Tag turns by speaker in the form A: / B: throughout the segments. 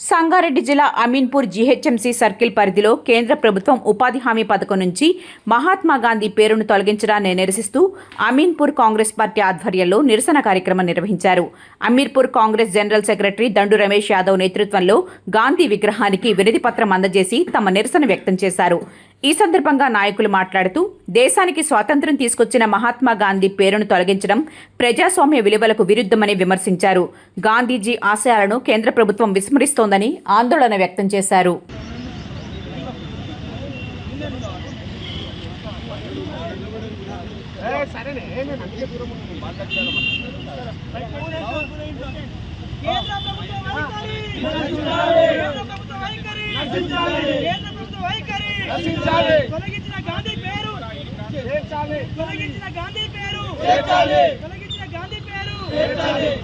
A: సంగారెడ్డి జిల్లా Ameenpur GHMC circle పరిధిలో కేంద్ర ప్రభుత్వం ఉపాధి హామీ పథకం నుంచి మహాత్మా గాంధీ పేరును తొలగించడాన్ని నిరసిస్తూ అమీన్పూర్ కాంగ్రెస్ పార్టీ ఆధ్వర్యంలో నిరసన కార్యక్రమం నిర్వహించారు. అమీర్పూర్ కాంగ్రెస్ జనరల్ సెక్రటరీ దండు రమేష్ యాదవ్ నేతృత్వంలో గాంధీ విగ్రహానికి వినతి పత్రం అందజేసి తమ నిరసన వ్యక్తం చేశారు. ఈ సందర్భంగా నాయకులు మాట్లాడుతూ దేశానికి స్వాతంత్ర్యం తీసుకొచ్చిన మహాత్మా గాంధీ పేరును తొలగించడం ప్రజాస్వామ్య విలువలకు విరుద్ధమని విమర్శించారు. గాంధీజీ ఆశయాలను కేంద్ర ప్రభుత్వం విస్మరిస్తోందని ఆందోళన వ్యక్తం చేశారు.
B: తొలగించిన గాంధీ పేరు తొలగించిన గాంధీ పేరు తొలగించిన గాంధీ పేరు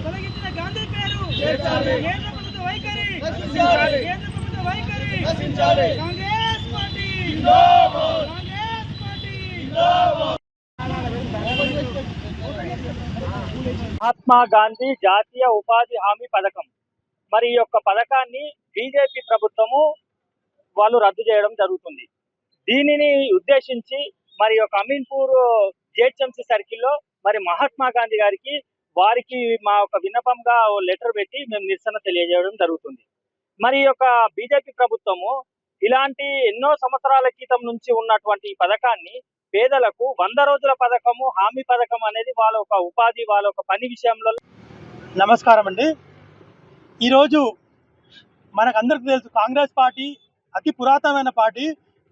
B: తొలగించిన గాంధీ పేరు కేంద్ర ప్రభుత్వ వైఖరి కేంద్ర ప్రభుత్వ వైఖరి కాంగ్రెస్ పార్టీ కాంగ్రెస్ పార్టీ.
C: మహాత్మా గాంధీ జాతీయ ఉపాధి హామీ పథకం మరి ఈ యొక్క పథకాన్ని బీజేపీ ప్రభుత్వము వాళ్ళు రద్దు చేయడం జరుగుతుంది. దీనిని ఉద్దేశించి మరి యొక్క అమీన్పూర్ జిహెచ్ఎంసీ సర్కిల్లో మరి మహాత్మా గాంధీ గారికి వారికి మా యొక్క విన్నపంగా లెటర్ పెట్టి మేము నిరసన తెలియజేయడం జరుగుతుంది. మరి యొక్క బీజేపీ ప్రభుత్వము ఇలాంటి ఎన్నో సంవత్సరాల క్రితం నుంచి ఉన్నటువంటి ఈ పథకాన్ని పేదలకు 100 రోజుల పథకము హామీ పథకం అనేది వాళ్ళ ఒక ఉపాధి వాళ్ళ ఒక పని విషయంలో.
D: నమస్కారం అండి. ఈరోజు మనకందరికీ తెలుసు కాంగ్రెస్ పార్టీ అతి పురాతనమైన పార్టీ.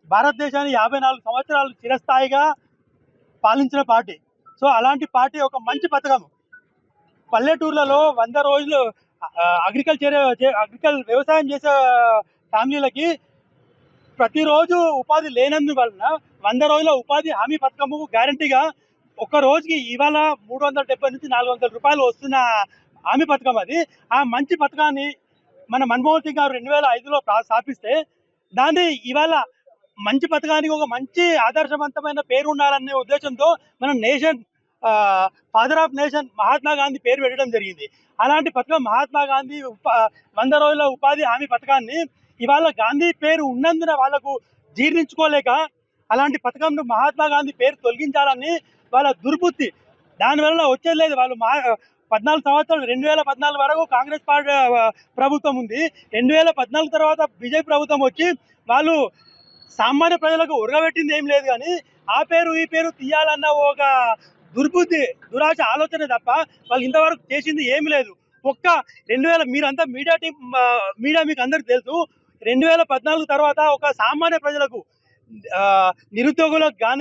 D: భారతదేశాన్ని 54 సంవత్సరాలు చిరస్థాయిగా పాలించిన పార్టీ. సో అలాంటి పార్టీ ఒక మంచి పథకం పల్లెటూర్లలో 100 రోజులు అగ్రికల్చర్ వ్యవసాయం చేసే ఫ్యామిలీలకి ప్రతిరోజు ఉపాధి లేనందువలన 100 రోజుల ఉపాధి హామీ పథకము గ్యారంటీగా ఒక్క రోజుకి ఇవాళ 370 నుంచి 400 రూపాయలు వస్తున్న హామీ పథకం అది. ఆ మంచి పథకాన్ని మన మన్మోహన్ సింగ్ గారు 2005లో స్థాపిస్తే దాన్ని ఇవాళ మంచి పథకానికి ఒక మంచి ఆదర్శవంతమైన పేరు ఉండాలనే ఉద్దేశంతో మన nation father of nation Mahatma Gandhi పేరు పెట్టడం జరిగింది. అలాంటి పథకం మహాత్మా గాంధీ 100 రోజుల ఉపాధి హామీ పథకాన్ని ఇవాళ గాంధీ పేరు ఉన్నందున వాళ్ళకు జీర్ణించుకోలేక అలాంటి పథకంను మహాత్మా గాంధీ పేరు తొలగించాలని వాళ్ళ దుర్బుద్ధి. దానివల్ల వచ్చేది లేదు. వాళ్ళు 14 సంవత్సరాలు 2014 వరకు కాంగ్రెస్ పార్టీ ప్రభుత్వం ఉంది. 2014 తర్వాత బీజేపీ ప్రభుత్వం వచ్చి వాళ్ళు సామాన్య ప్రజలకు ఉరగబెట్టింది ఏం లేదు, కానీ ఆ పేరు ఈ పేరు తీయాలన్న ఒక దుర్బుద్ధి దురాశ ఆలోచన తప్ప వాళ్ళు ఇంతవరకు చేసింది ఏమి లేదు. ఒక్క 2000 మీరంతా మీడియా మీకు అందరికి తెలుసు, 2014 తర్వాత ఒక సామాన్య ప్రజలకు నిరుద్యోగులకు కానీ